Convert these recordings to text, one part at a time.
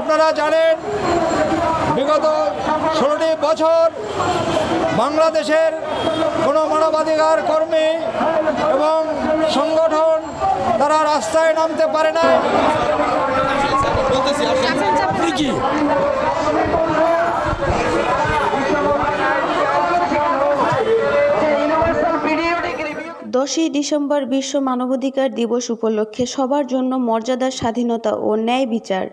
আপনারা জানেন বিগত 16টি বছর বাংলাদেশের কোনো মানবাধিকার কর্মী এবং সংগঠন তারা রাস্তায় নামতে পারে না। দশই ডিসেম্বর বিশ্ব মানবাধিকার দিবস উপলক্ষে সবার জন্য মর্যাদার স্বাধীনতা ও ন্যায় বিচার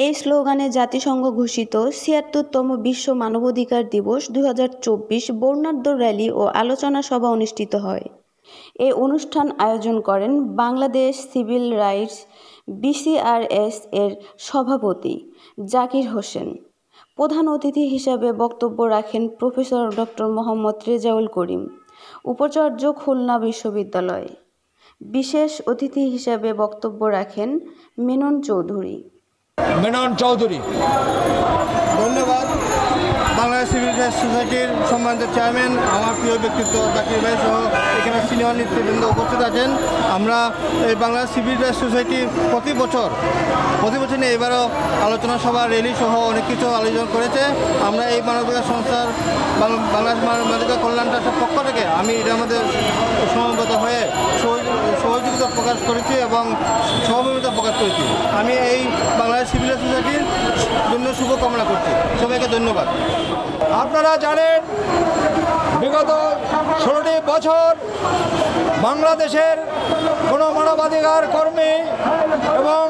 এই স্লোগানে জাতিসংঘ ঘোষিত ৭৬তম বিশ্ব মানবাধিকার দিবস ২০২৪ বর্ণাঢ্য র্যালি ও আলোচনা সভা অনুষ্ঠিত হয়। এই অনুষ্ঠান আয়োজন করেন বাংলাদেশ সিভিল রাইটস BCRS এর সভাপতি জাকির হোসেন। প্রধান অতিথি হিসাবে বক্তব্য রাখেন প্রফেসর ডক্টর মোহাম্মদ রেজাউল করিম, উপাচার্য খুলনা বিশ্ববিদ্যালয়। বিশেষ অতিথি হিসাবে বক্তব্য রাখেন মেনন চৌধুরী। ধন্যবাদ। বাংলাদেশ সিভিল রাইটস সোসাইটির সম্মানিত চেয়ারম্যান, আমার প্রিয় ব্যক্তিত্ব জাকির ভাই সহ এখানে সিনিয়র নেতৃবৃন্দ উপস্থিত আছেন। আমরা এই বাংলাদেশ সিভিল রাইটস সোসাইটি প্রতি বছর নিয়ে এবারও আলোচনা সভা, র্যালি সহ অনেক কিছু আয়োজন করেছে। আমরা এই মানবাধিকার সংস্থার বাংলাদেশ মানবাধিকার কল্যাণ ট্রাস্টের পক্ষ থেকে আমি এটার মধ্যে সমবেত হয়ে সহযোগিতা প্রকাশ করেছি এবং সহমর্মিতা প্রকাশ করেছি। আমি এই বাংলাদেশ সিভিল রাইটস সোসাইটির জন্য শুভকামনা করছি। সবাইকে ধন্যবাদ। আপনারা জানেন বিগত 16টি বছর বাংলাদেশের কোনো মানবাধিকার কর্মী এবং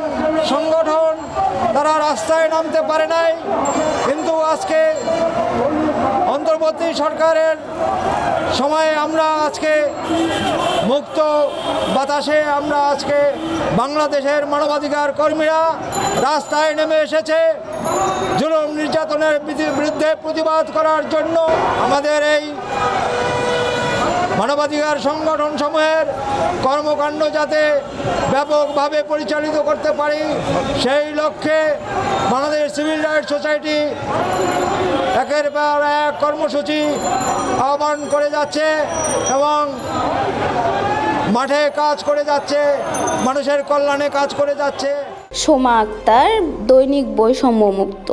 সংগঠন তারা রাস্তায় নামতে পারে নাই, কিন্তু আজকে অন্তর্বর্তী সরকারের সময়ে আমরা আজকে মুক্ত বাতাসে আমরা আজকে বাংলাদেশের মানবাধিকার কর্মীরা রাস্তায় নেমে এসেছে জুলুম নির্যাতনের বিরুদ্ধে প্রতিবাদ করার জন্য। আমাদের এই মানবাধিকার সংগঠন সমূহের কর্মকাণ্ড যাতে ব্যাপকভাবে পরিচালিত করতে পারি সেই লক্ষ্যে বাংলাদেশ সিভিল রাইটস সোসাইটি একের পর এক কর্মসূচি আহ্বান করে যাচ্ছে এবং মাঠে কাজ করে যাচ্ছে, মানুষের কল্যাণে কাজ করে যাচ্ছে। সোমা আক্তার, দৈনিক বৈষম্য মুক্ত।